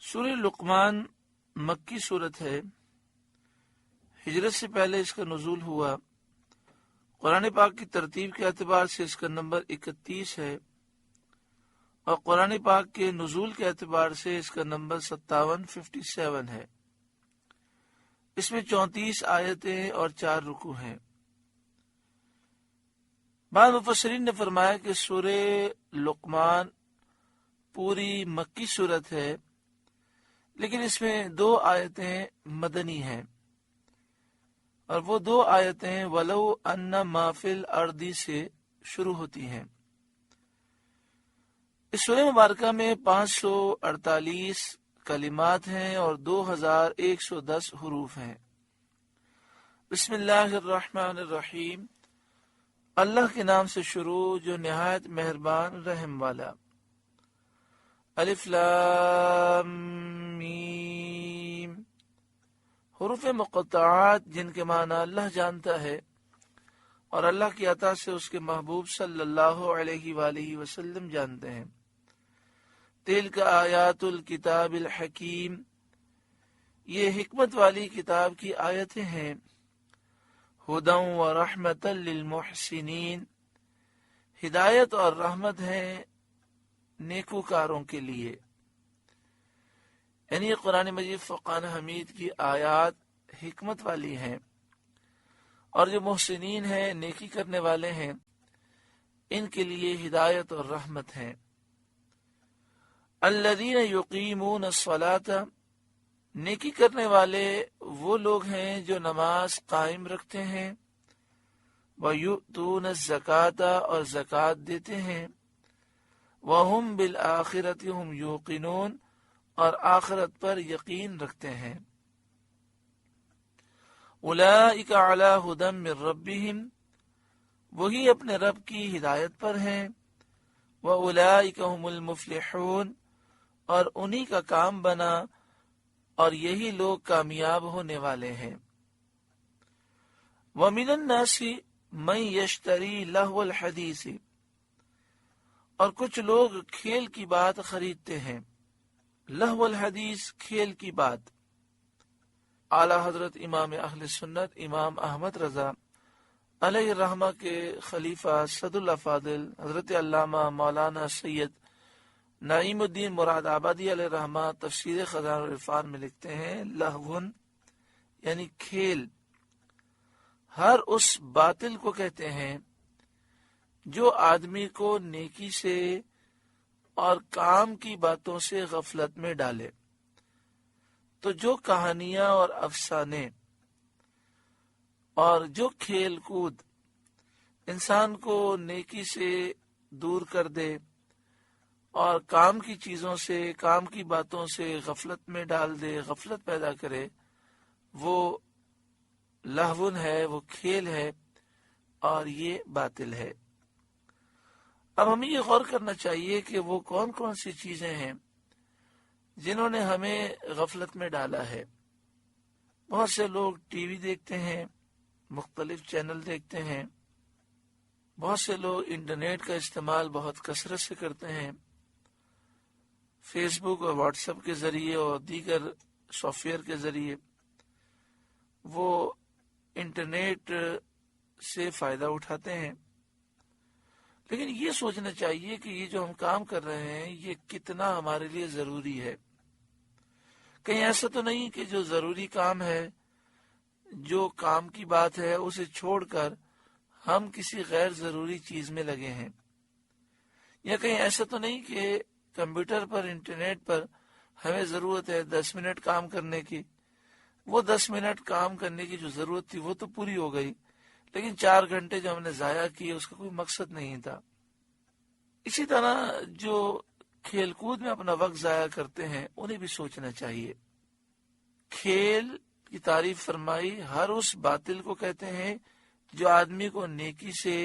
سورہ لقمان مکی صورت ہے۔ ہجرت سے پہلے اس کا نزول ہوا۔ قرآن پاک کی ترتیب کے اعتبار سے اس کا نمبر 31 ہے، اور قرآن پاک کے نزول کے اعتبار سے اس کا نمبر 57 ہے۔ اس میں 34 آیتیں اور 4 رکوع ہیں۔ بعض مفسرین نے فرمایا کہ سورہ لقمان پوری مکی صورت ہے، لیکن اس میں 2 آیتیں مدنی ہیں، اور وہ 2 آیتیں وَلَوْ أَنَّ مَا فِي الْأَرْضِ سے شروع ہوتی ہیں۔ اس سورہ مبارکہ میں 548 کلمات ہیں اور 2110 حروف ہیں۔ بسم اللہ الرحمن الرحیم، اللہ کے نام سے شروع جو نہایت مہربان رحم والا۔ الف لام میم، حروف مقطعات جن کے معنی اللہ جانتا ہے اور اللہ کی عطا سے اس کے محبوب صلی اللہ علیہ وآلہ وسلم جانتے ہیں۔ تلک آیات الکتاب الحکیم، یہ حکمت والی کتاب کی آیتیں ہیں۔ ہدی و رحمت للمحسنین، ہدایت اور رحمت ہیں نیکوکاروں کے لیے۔ یعنی قرآن مجید فرقان حمید کی آیات حکمت والی ہیں، اور جو محسنین ہیں، نیکی کرنے والے ہیں، ان کے لیے ہدایت اور رحمت ہیں۔ الذین یقیمون الصلاۃ، نیکی کرنے والے وہ لوگ ہیں جو نماز قائم رکھتے ہیں۔ وَيُؤْتُونَ الزَّكَاةَ، اور زکوٰۃ دیتے ہیں۔ وَهُمْ بِالْآخِرَةِ هُمْ يُوقِنُونَ، اور آخرت پر یقین رکھتے ہیں۔ اولئک علی ھدی من ربہم، وہی اپنے رب کی ہدایت پر ہیں۔ واولئک ھم المفلحون، اور انہی کا کام بنا اور یہی لوگ کامیاب ہونے والے ہیں۔ ومن الناس من یشتری لہو الحدیث، اور کچھ لوگ کھیل کی بات خریدتے ہیں۔ لہو الحدیث، کھیل کی بات۔ اعلیٰ حضرت امام اہل سنت امام احمد رضا علیہ الرحمہ کے خلیفہ صد الافاضل حضرت علامہ مولانا سید نعیم الدین مراد آبادی علیہ الرحمہ تفسیر خزائن العرفان میں لکھتے ہیں، لہون یعنی کھیل ہر اس باطل کو کہتے ہیں جو آدمی کو نیکی سے اور کام کی باتوں سے غفلت میں ڈالے۔ تو جو کہانیاں اور افسانے اور جو کھیل کود انسان کو نیکی سے دور کر دے اور کام کی چیزوں سے، کام کی باتوں سے غفلت میں ڈال دے، غفلت پیدا کرے، وہ لہون ہے، وہ کھیل ہے، اور یہ باطل ہے۔ اب ہمیں یہ غور کرنا چاہیے کہ وہ کون کون سی چیزیں ہیں جنہوں نے ہمیں غفلت میں ڈالا ہے۔ بہت سے لوگ ٹی وی دیکھتے ہیں، مختلف چینل دیکھتے ہیں، بہت سے لوگ انٹرنیٹ کا استعمال بہت کثرت سے کرتے ہیں، فیس بک اور واٹس ایپ کے ذریعے اور دیگر سافٹ ویئر کے ذریعے وہ انٹرنیٹ سے فائدہ اٹھاتے ہیں۔ لیکن یہ سوچنا چاہیے کہ یہ جو ہم کام کر رہے ہیں یہ کتنا ہمارے لیے ضروری ہے۔ کہیں ایسا تو نہیں کہ جو ضروری کام ہے، جو کام کی بات ہے، اسے چھوڑ کر ہم کسی غیر ضروری چیز میں لگے ہیں؟ یا کہیں ایسا تو نہیں کہ کمپیوٹر پر، انٹرنیٹ پر ہمیں ضرورت ہے 10 منٹ کام کرنے کی، وہ 10 منٹ کام کرنے کی جو ضرورت تھی وہ تو پوری ہو گئی، لیکن 4 گھنٹے جو ہم نے ضائع کیے اس کا کوئی مقصد نہیں تھا۔ اسی طرح جو کھیل کود میں اپنا وقت ضائع کرتے ہیں انہیں بھی سوچنا چاہیے۔ کھیل کی تعریف فرمائی ہر اس باطل کو کہتے ہیں جو آدمی کو نیکی سے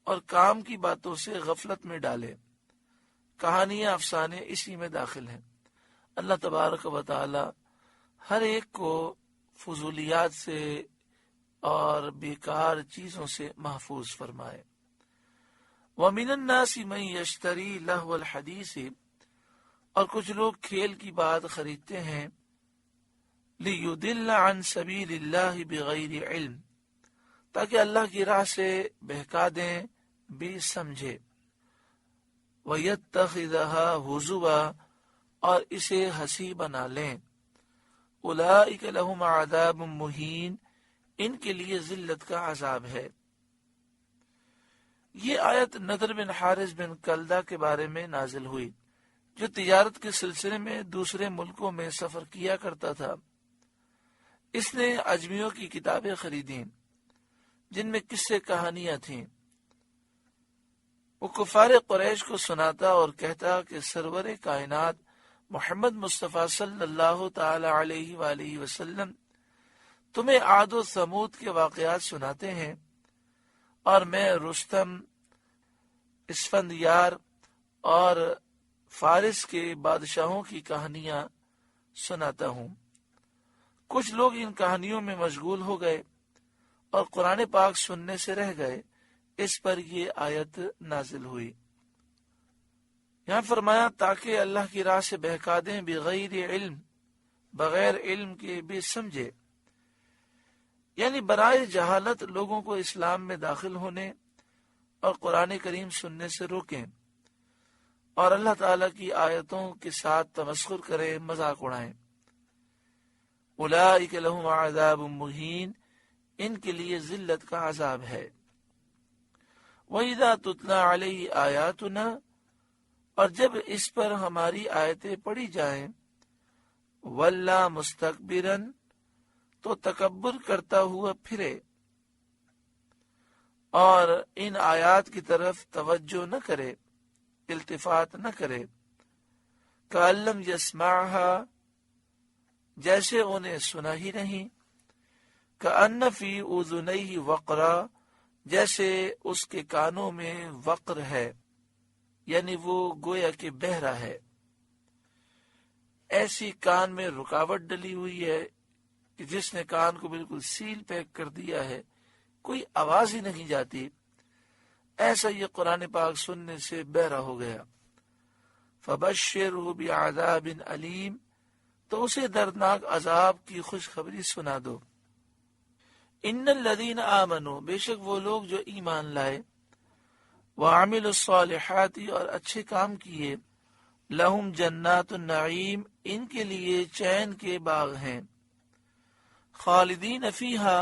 اور کام کی باتوں سے غفلت میں ڈالے۔ کہانیاں، افسانے اسی میں داخل ہیں۔ اللہ تبارک و تعالی ہر ایک کو فضولیات سے اور بیکار چیزوں سے محفوظ فرمائے۔ وَمِنَ النَّاسِ مَن يَشْتَرِي لَهْوَ الْحَدِيثِ، اور کچھ لوگ کھیل کی بات خریدتے ہیں لِيُضِلَّ عَن سَبِيلِ اللَّهِ بِغَيْرِ علم، تاکہ اللہ کی راہ سے بہکا دیں بھی سمجھے، وَيَتَّخِذَهَا هُزُوًا، اور اسے ہنسی بنا لیں، أُولَئِكَ لَهُمْ عَذَابٌ مُهِينٌ، ان کے لیے ذلت کا عذاب ہے۔ یہ آیت نضر بن حارث بن کلدہ کے بارے میں نازل ہوئی، جو تجارت کے سلسلے میں دوسرے ملکوں میں سفر کیا کرتا تھا۔ اس نے اجمیوں کی کتابیں خریدیں جن میں قصے کہانیاں تھیں۔ وہ کفار قریش کو سناتا اور کہتا کہ سرور کائنات محمد مصطفیٰ صلی اللہ تعالی علیہ وآلہ وسلم تمہیں عاد و ثمود کے واقعات سناتے ہیں، اور میں رستم، اسفندیار اور فارس کے بادشاہوں کی کہانیاں سناتا ہوں۔ کچھ لوگ ان کہانیوں میں مشغول ہو گئے اور قرآن پاک سننے سے رہ گئے، اس پر یہ آیت نازل ہوئی۔ یہاں فرمایا تاکہ اللہ کی راہ سے بہکا دیں بغیر علم، بغیر علم کے بھی سمجھے، یعنی برائے جہالت لوگوں کو اسلام میں داخل ہونے اور قرآن کریم سننے سے روکیں، اور اللہ تعالیٰ کی آیتوں کے ساتھ تمسخر کریں، مذاق اڑائیں۔ اولئک لہم عذاب مہین، ان کے لیے ذلت کا عذاب ہے۔ وَإِذَا تُتْلَى عَلَيْهِ آیاتنا، اور جب اس پر ہماری آیتیں پڑھی جائیں، وَلَّا مُسْتَكْبِرًا، تو تکبر کرتا ہوا پھرے اور ان آیات کی طرف توجہ نہ کرے، التفات نہ کرے، كَأَن لَّمْ يَسْمَعْهَا، جیسے انہیں سنا ہی نہیں، كَأَنَّ فِي أُذُنَيْهِ وَقْرًا، جیسے اس کے کانوں میں وقر ہے، یعنی وہ گویا کہ بہرا ہے، ایسی کان میں رکاوٹ ڈلی ہوئی ہے کہ جس نے کان کو بالکل سیل پیک کر دیا ہے، کوئی آواز ہی نہیں جاتی، ایسا یہ قرآن پاک سننے سے بہرا ہو گیا۔ فَبَشِّرْهُ بِعَذَابٍ أَلِيمٍ، تو اسے دردناک عذاب کی خوشخبری سنا دو۔ ان الذین آمنوا، بے شک وہ لوگ جو ایمان لائے، وعملوا الصالحات، اور اچھے کام کیے، لہم جنات النعیم، ان کے لیے چین کے باغ ہیں، خالدین فیہا،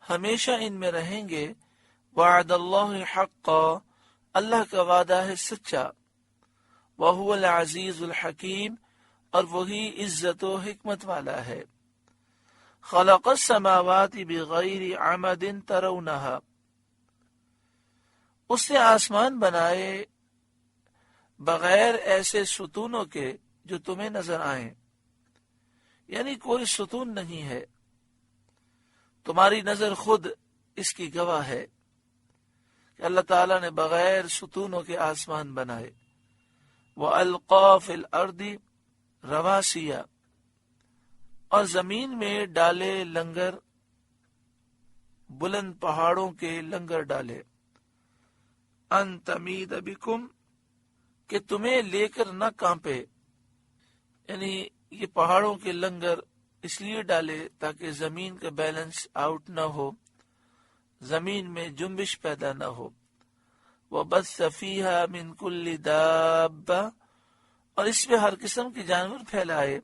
ہمیشہ ان میں رہیں گے، وعد اللہ حقا، اللہ کا وعدہ ہے سچا، وہو العزیز الحکیم، اور وہی عزت و حکمت والا ہے۔ خلق السماوات بغیر عمد ترونہا، اس نے آسمان بنائے بغیر ایسے ستونوں کے جو تمہیں نظر آئیں، یعنی کوئی ستون نہیں ہے، تمہاری نظر خود اس کی گواہ ہے کہ اللہ تعالیٰ نے بغیر ستونوں کے آسمان بنائے۔ وَأَلْقَى فِي الْأَرْضِ رَوَاسِيَ، اور زمین میں ڈالے لنگر، بلند پہاڑوں کے لنگر ڈالے، ان تمید بکم، کہ تمہیں لے کر نہ کانپے، یعنی یہ پہاڑوں کے لنگر اس لیے ڈالے تاکہ زمین کا بیلنس آؤٹ نہ ہو، زمین میں جنبش پیدا نہ ہو۔ وَبَثَّ فِيهَا مِن كُلِّ دَابَّةٍ، اور اس میں ہر قسم کے جانور پھیلائے۔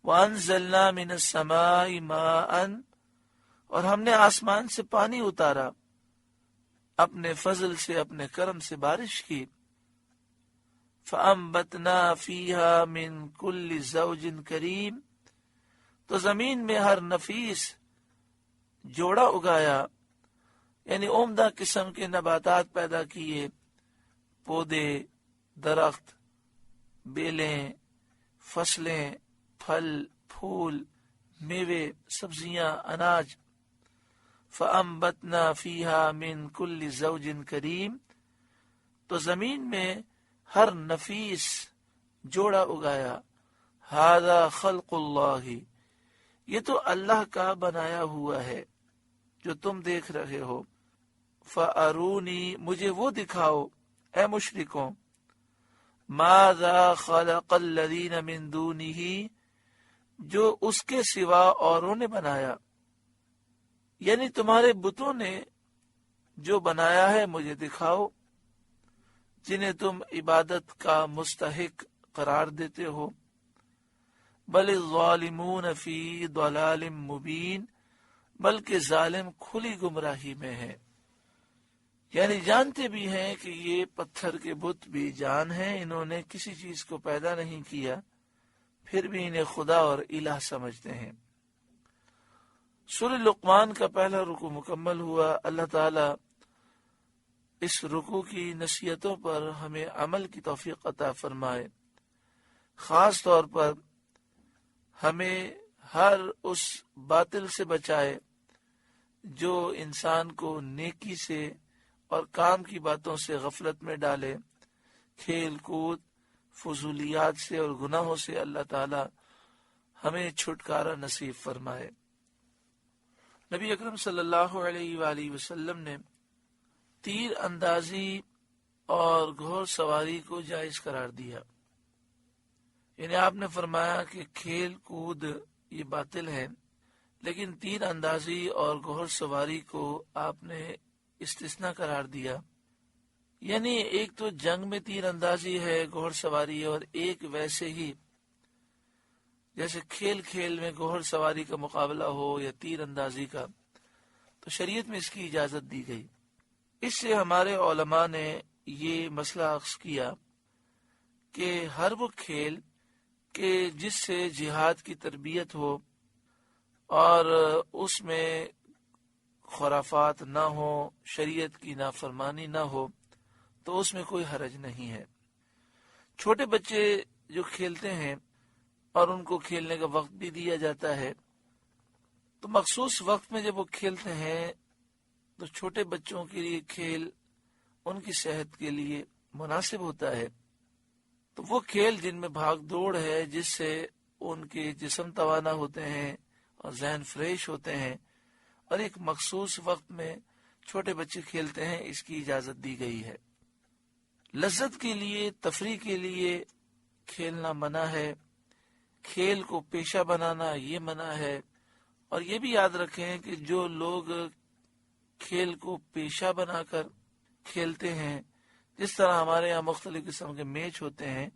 وَأَنزَلْنَا مِنَ السَّمَاءِ مَاءً، اور ہم نے آسمان سے پانی اتارا، اپنے فضل سے، اپنے کرم سے بارش کی۔ فَأَنبَتْنَا فِيهَا مِن كُلِّ زَوْجٍ كَرِيمٍ، تو زمین میں ہر نفیس جوڑا اگایا، یعنی عمدہ قسم کے نباتات پیدا کیے، پودے، درخت، بیلیں، فصلیں، پھل، پھول، میوے، سبزیاں، اناج۔ فَأَنبَتْنَا فِيهَا مِن كُلِّ زَوْجٍ كَرِيمٍ، تو زمین میں ہر نفیس جوڑا اگایا۔ هَذَا خَلْقُ اللَّهِ، یہ تو اللہ کا بنایا ہوا ہے جو تم دیکھ رہے ہو۔ فَأَرُونِي، مجھے وہ دکھاؤ اے مشرکوں، ماذا خلق الذین من دونہ، جو اس کے سوا اوروں نے بنایا، یعنی تمہارے بتوں نے جو بنایا ہے مجھے دکھاؤ، جنہیں تم عبادت کا مستحق قرار دیتے ہو۔ بل الظالمون فی ضلال مبین، بلکہ ظالم کھلی گمراہی میں ہے، یعنی جانتے بھی ہیں کہ یہ پتھر کے بت بھی جان ہیں، انہوں نے کسی چیز کو پیدا نہیں کیا، پھر بھی انہیں خدا اور الہ سمجھتے ہیں۔ سورہ لقمان کا پہلا رکوع مکمل ہوا۔ اللہ تعالی اس رکوع کی نصیحتوں پر ہمیں عمل کی توفیق عطا فرمائے، خاص طور پر ہمیں ہر اس باطل سے بچائے جو انسان کو نیکی سے اور کام کی باتوں سے غفلت میں ڈالے، کھیل کود، فضولیات سے اور گناہوں سے اللہ تعالی ہمیں چھٹکارا نصیب فرمائے۔ نبی اکرم صلی اللہ علیہ وآلہ وسلم نے تیر اندازی اور گھوڑ سواری کو جائز قرار دیا، یعنی آپ نے فرمایا کہ کھیل کود یہ باطل ہے، لیکن تیر اندازی اور گھوڑ سواری کو آپ نے استثناء قرار دیا، یعنی ایک تو جنگ میں تیر اندازی ہے، گھوڑ سواری ہے، اور ایک ویسے ہی جیسے کھیل میں گھوڑ سواری کا مقابلہ ہو یا تیر اندازی کا، تو شریعت میں اس کی اجازت دی گئی۔ اس سے ہمارے علماء نے یہ مسئلہ اخذ کیا کہ ہر وہ کھیل کہ جس سے جہاد کی تربیت ہو اور اس میں خرافات نہ ہو، شریعت کی نافرمانی نہ ہو، تو اس میں کوئی حرج نہیں ہے۔ چھوٹے بچے جو کھیلتے ہیں اور ان کو کھیلنے کا وقت بھی دیا جاتا ہے، تو مخصوص وقت میں جب وہ کھیلتے ہیں تو چھوٹے بچوں کے لیے کھیل ان کی صحت کے لیے مناسب ہوتا ہے۔ تو وہ کھیل جن میں بھاگ دوڑ ہے، جس سے ان کے جسم توانا ہوتے ہیں اور ذہن فریش ہوتے ہیں، اور ایک مخصوص وقت میں چھوٹے بچے کھیلتے ہیں، اس کی اجازت دی گئی ہے۔ لذت کے لیے، تفریح کے لیے کھیلنا منع ہے، کھیل کو پیشہ بنانا یہ منع ہے۔ اور یہ بھی یاد رکھیں کہ جو لوگ کھیل کو پیشہ بنا کر کھیلتے ہیں، جس طرح ہمارے یہاں مختلف قسم کے میچ ہوتے ہیں،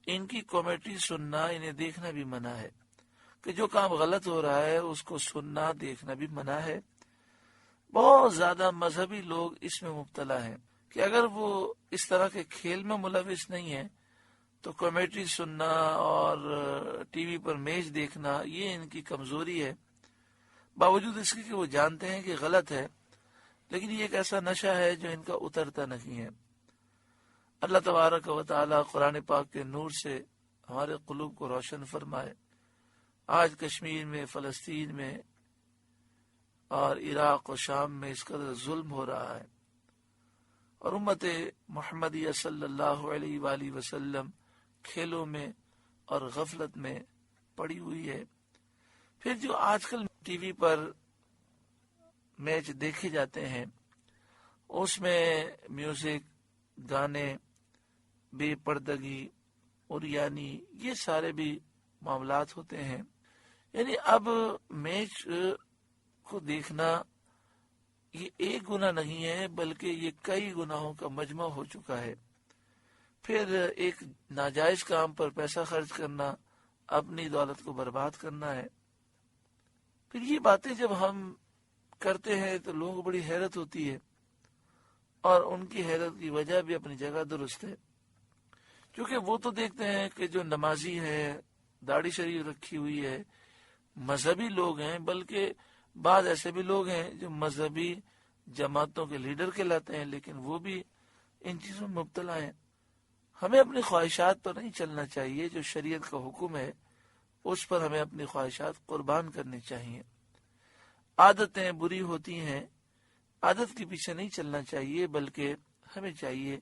ان کی کمیٹی سننا، انہیں دیکھنا بھی منع ہے، کہ جو کام غلط ہو رہا ہے اس کو سننا دیکھنا بھی منع ہے۔ بہت زیادہ مذہبی لوگ اس میں مبتلا ہیں کہ اگر وہ اس طرح کے کھیل میں ملوث نہیں ہیں تو کمیٹی سننا اور ٹی وی پر میچ دیکھنا یہ ان کی کمزوری ہے، باوجود اس کے کہ وہ جانتے ہیں کہ غلط ہے، لیکن یہ ایک ایسا نشہ ہے جو ان کا اترتا نہیں ہے۔ اللہ تبارک و تعالی قرآن پاک کے نور سے ہمارے قلوب کو روشن فرمائے۔ آج کشمیر میں، فلسطین میں اور عراق و شام میں اس قدر ظلم ہو رہا ہے، اور امت محمدیہ صلی اللہ علیہ وآلہ وسلم کھیلوں میں اور غفلت میں پڑی ہوئی ہے۔ پھر جو آج کل ٹی وی پر میچ دیکھے جاتے ہیں، اس میں میوزک، گانے، بے پردگی اور یعنی یہ سارے بھی معاملات ہوتے ہیں۔ یعنی اب میچ کو دیکھنا یہ ایک گناہ نہیں ہے، بلکہ یہ کئی گناہوں کا مجمع ہو چکا ہے۔ پھر ایک ناجائز کام پر پیسہ خرچ کرنا، اپنی دولت کو برباد کرنا ہے۔ پھر یہ باتیں جب ہم کرتے ہیں تو لوگوں کو بڑی حیرت ہوتی ہے، اور ان کی حیرت کی وجہ بھی اپنی جگہ درست ہے، کیونکہ وہ تو دیکھتے ہیں کہ جو نمازی ہے، داڑھی شریف رکھی ہوئی ہے، مذہبی لوگ ہیں، بلکہ بعض ایسے بھی لوگ ہیں جو مذہبی جماعتوں کے لیڈر کہلاتے ہیں، لیکن وہ بھی ان چیزوں میں مبتلا ہیں۔ ہمیں اپنی خواہشات پر نہیں چلنا چاہیے، جو شریعت کا حکم ہے اس پر ہمیں اپنی خواہشات قربان کرنی چاہیے۔ عادتیں بری ہوتی ہیں، عادت کے پیچھے نہیں چلنا چاہیے، بلکہ ہمیں چاہیے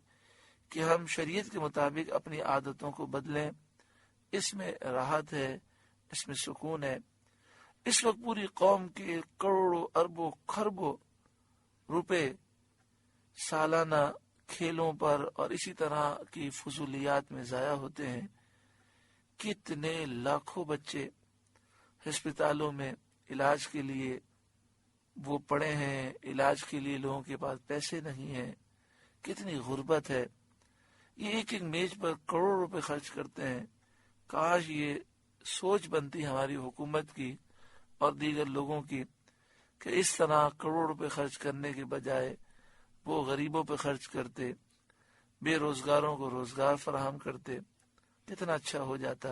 کہ ہم شریعت کے مطابق اپنی عادتوں کو بدلیں۔ اس میں راحت ہے، اس میں سکون ہے۔ اس وقت پوری قوم کے کروڑوں اربوں خربوں روپے سالانہ کھیلوں پر اور اسی طرح کی فضولیات میں ضائع ہوتے ہیں. کتنے لاکھوں بچے ہسپتالوں میں علاج کے لیے وہ پڑے ہیں، علاج کے لیے لوگوں کے پاس پیسے نہیں ہیں. کتنی غربت ہے. یہ ایک ایک میز پر کروڑ روپے خرچ کرتے ہیں. کاش یہ سوچ بنتی ہماری حکومت کی اور دیگر لوگوں کی کہ اس طرح کروڑ روپے خرچ کرنے کے بجائے وہ غریبوں پہ خرچ کرتے، بے روزگاروں کو روزگار فراہم کرتے، کتنا اچھا ہو جاتا.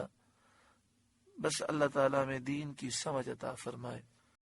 بس اللہ تعالیٰ میں دین کی سمجھ عطا فرمائے.